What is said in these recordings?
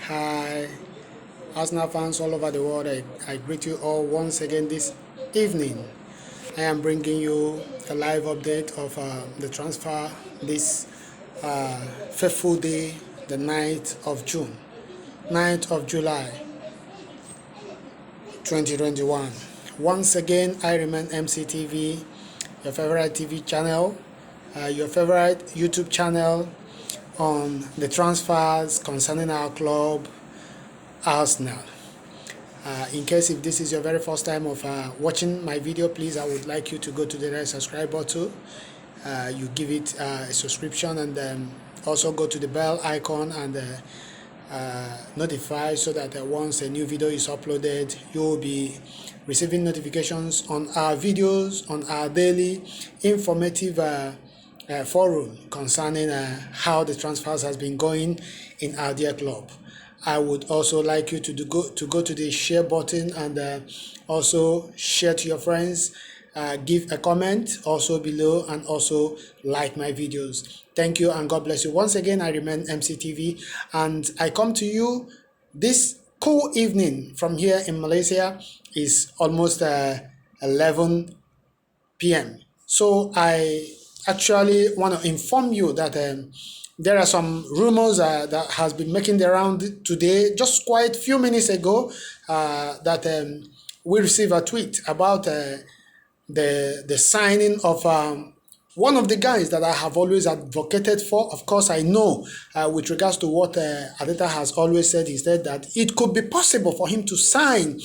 Hi, Arsenal fans all over the world. I greet you all once again this evening. I am bringing you a live update of the transfer this fateful day, the 9th of June, 9th of July 2021. Once again, I remain MCTV, your favorite TV channel, your favorite YouTube channel on the transfers concerning our club, Arsenal. In case if this is your very first time of watching my video, please I would like you to go to the red subscribe button. You give it a subscription and then also go to the bell icon and notify so that once a new video is uploaded, you will be receiving notifications on our videos, on our daily informative forum concerning how the transfers has been going in our dear club. I would also like you to go to the share button and also share to your friends, give a comment also below, and also like my videos. Thank you and God bless you. Once again, I remain MCTV, and I come to you this cool evening from here in Malaysia. Is almost 11 p.m. So I actually want to inform you that there are some rumors that has been making the round today, just quite few minutes ago, that we received a tweet about the signing of one of the guys that I have always advocated for. Of course, I know with regards to what Adeta has always said, he said that it could be possible for him to sign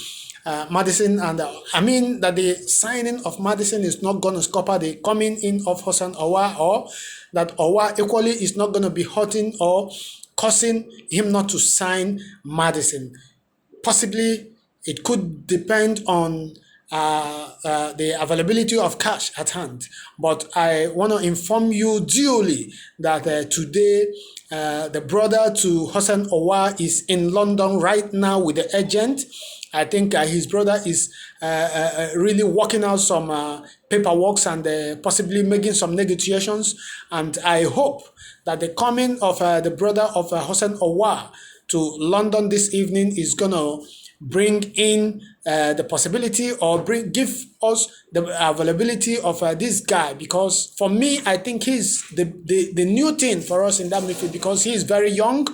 Madison, and I mean that the signing of Madison is not going to scupper the coming in of Hossan Aouar, or that Aouar equally is not going to be hurting or causing him not to sign Madison. Possibly, it could depend on the availability of cash at hand. But I want to inform you duly that today the brother to Hossan Aouar is in London right now with the agent. I think his brother is really working out some paperwork and possibly making some negotiations. And I hope that the coming of the brother of Hossan Aouar to London this evening is going to bring in the possibility or give us the availability of this guy, because for me, I think he's the new thing for us in that midfield, because he is very young.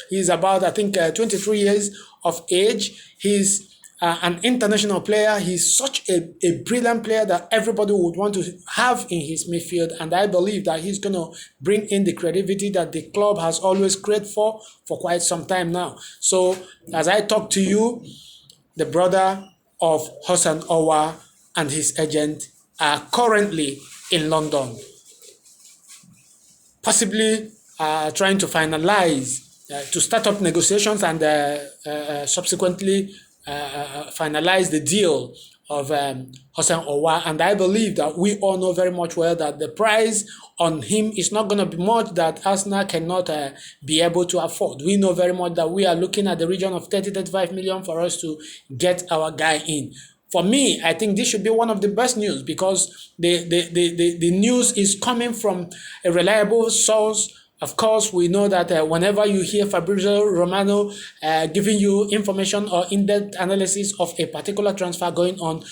He's about, I think, 23 years of age. He's an international player. He's such a brilliant player that everybody would want to have in his midfield, and I believe that he's going to bring in the creativity that the club has always craved for quite some time now. So as I talk to you, the brother of Hossan Aouar and his agent are currently in London, possibly trying to finalize, to start up negotiations and subsequently finalize the deal of Hossan Aouar. And I believe that we all know very much well that the price on him is not going to be much that Arsenal cannot be able to afford. We know very much that we are looking at the region of 30-35 million for us to get our guy in. For me, I think this should be one of the best news, because the news is coming from a reliable source. Of course, we know that whenever you hear Fabrizio Romano giving you information or in-depth analysis of a particular transfer going on,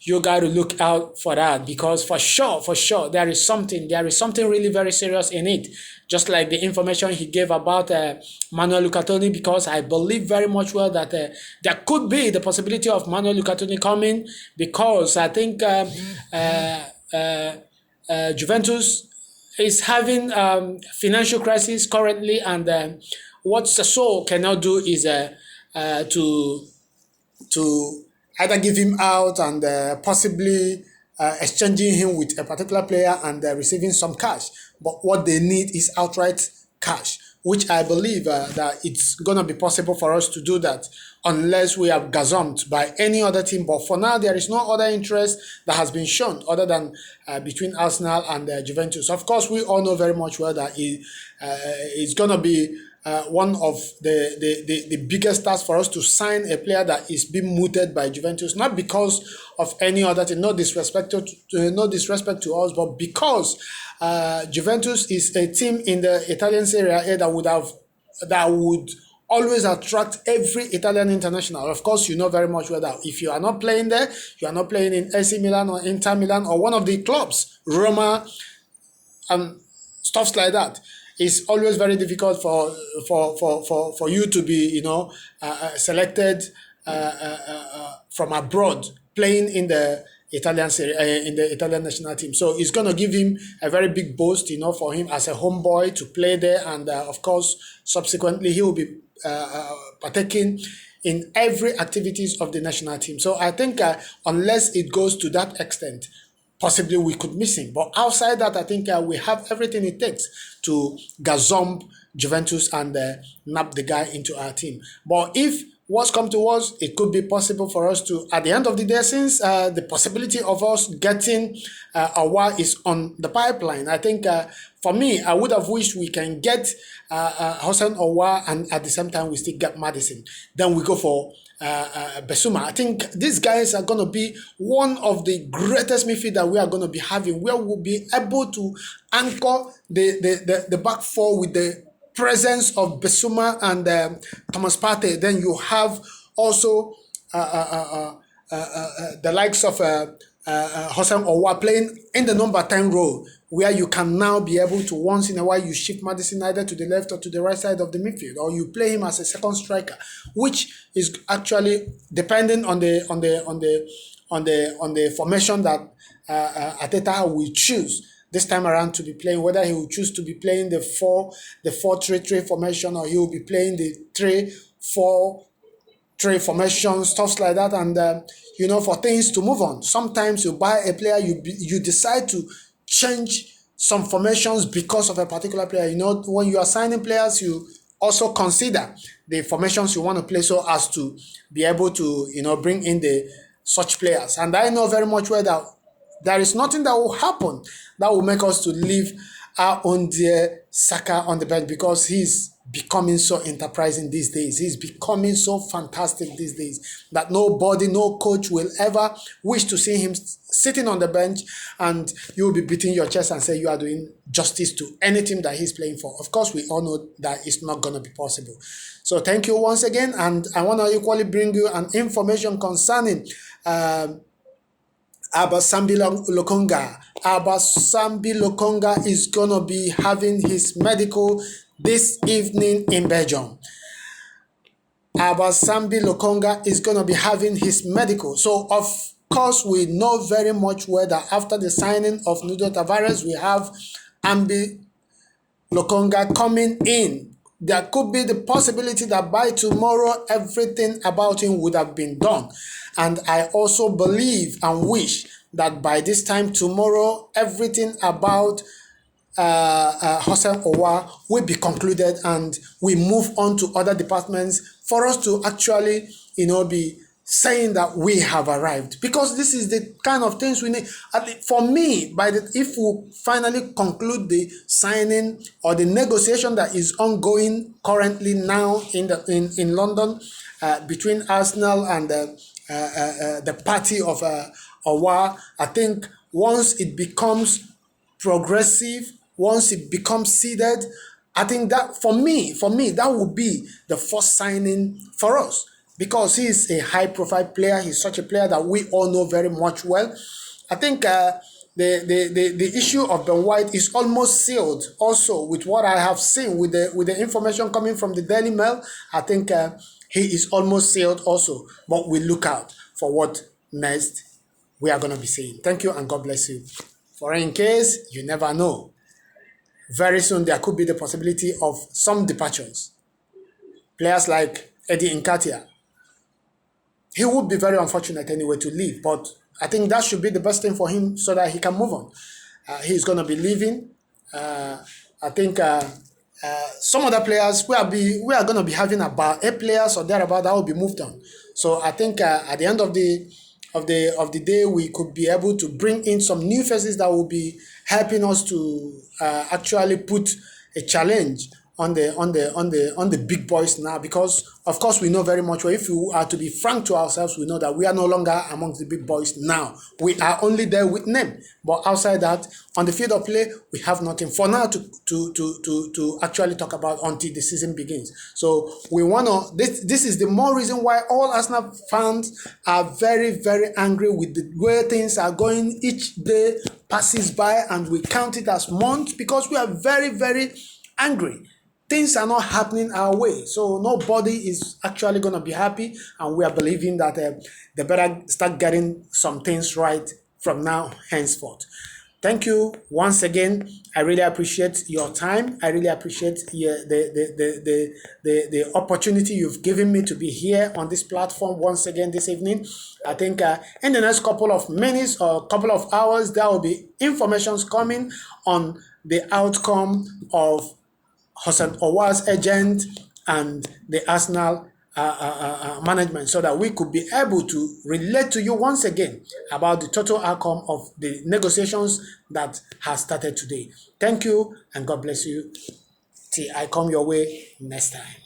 you got to look out for that, because for sure, there is something really very serious in it. Just like the information he gave about Manuel Lucatoni, because I believe very much well that there could be the possibility of Manuel Lucatoni coming, because I think Juventus is having financial crisis currently, and what Sassuolo cannot do is to either give him out and possibly exchanging him with a particular player and receiving some cash. But what they need is outright cash, which I believe that it's going to be possible for us to do that, unless we are gazumped by any other team. But for now, there is no other interest that has been shown other than between Arsenal and Juventus. Of course, we all know very much well that it's going to be one of the biggest tasks for us to sign a player that is being mooted by Juventus, not because of any other thing, no disrespect to us, but because Juventus is a team in the Italian Serie A that would always attract every Italian international. Of course, you know very much well that if you are not playing there, you are not playing in AC Milan or Inter Milan or one of the clubs, Roma, and stuff like that. It's always very difficult for you to be, selected from abroad playing in the in the Italian national team. So it's going to give him a very big boost, for him as a homeboy to play there, and of course, subsequently he will be partaking in every activities of the national team. So I think unless it goes to that extent, possibly we could miss him. But outside that, I think we have everything it takes to gazump Juventus and nab the guy into our team. But if what's come to us, it could be possible for us to, at the end of the day, since the possibility of us getting Awa is on the pipeline, I think for me, I would have wished we can get Hossein Awa and at the same time we still get Madison. Then we go for Besuma. I think these guys are going to be one of the greatest midfield that we are going to be having, where we'll be able to anchor the back four with the presence of Besuma and Thomas Partey. Then you have also the likes of Hossein Owa playing in the number 10 role, where you can now be able to, once in a while, you shift Madison either to the left or to the right side of the midfield, or you play him as a second striker, which is actually depending on the formation that Arteta will choose this time around to be playing, whether he will choose to be playing the 4-3-3 formation, or he will be playing the 3-4-3 formation, stuff like that. And for things to move on, sometimes you buy a player, you decide to change some formations because of a particular player. When you are signing players, you also consider the formations you want to play, so as to be able to bring in the such players. And I know very much well that there is nothing that will happen that will make us to leave our own dear Saka on the bench, because he's becoming so enterprising these days. He's becoming so fantastic these days that nobody, no coach will ever wish to see him sitting on the bench and you'll be beating your chest and say you are doing justice to any team that he's playing for. Of course, we all know that it's not going to be possible. So thank you once again, and I want to equally bring you an information concerning Sambi Lokonga. Sambi Lokonga is going to be having his medical this evening in Belgium. Sambi Lokonga is going to be having his medical. So, of course, we know very much well that after the signing of Nuno Tavares, we have Sambi Lokonga coming in. There could be the possibility that by tomorrow, everything about him would have been done. And I also believe and wish that by this time tomorrow, everything about Hossein Owa will be concluded and we move on to other departments for us to actually, be saying that we have arrived. Because this is the kind of things we need. For me, if we finally conclude the signing or the negotiation that is ongoing currently now in London between Arsenal and the party of Owa, I think once it becomes progressive, once it becomes seeded, I think that for me, that would be the first signing for us, because he is a high-profile player. He's such a player that we all know very much well. I think the issue of Ben White is almost sealed. Also, with what I have seen, with the information coming from the Daily Mail, I think he is almost sealed also. But we look out for what next we are going to be seeing. Thank you and God bless you. For in case, you never know. Very soon there could be the possibility of some departures. Players like Eddie Nketiah. He would be very unfortunate anyway to leave, but I think that should be the best thing for him so that he can move on. He's going to be leaving. I think some other players, we are going to be having about 8 players or thereabout that will be moved on. So I think at the end of the day, we could be able to bring in some new faces that will be helping us to actually put a challenge the big boys now, because of course we know very much well, if we are to be frank to ourselves, we know that we are no longer amongst the big boys now. We are only there with name, but outside that, on the field of play, we have nothing for now to actually talk about until the season begins. So we want to, this is the more reason why all Arsenal fans are very, very angry with the way things are going. Each day passes by and we count it as months, because we are very, very angry. Things are not happening our way, so nobody is actually going to be happy, and we are believing that they better start getting some things right from now henceforth. Thank you once again. I really appreciate your time. I really appreciate the opportunity you've given me to be here on this platform once again this evening. I think in the next couple of minutes or couple of hours, there will be informations coming on the outcome of Hossein Owar's agent and the Arsenal management, so that we could be able to relate to you once again about the total outcome of the negotiations that has started today. Thank you, and God bless you till I come your way next time.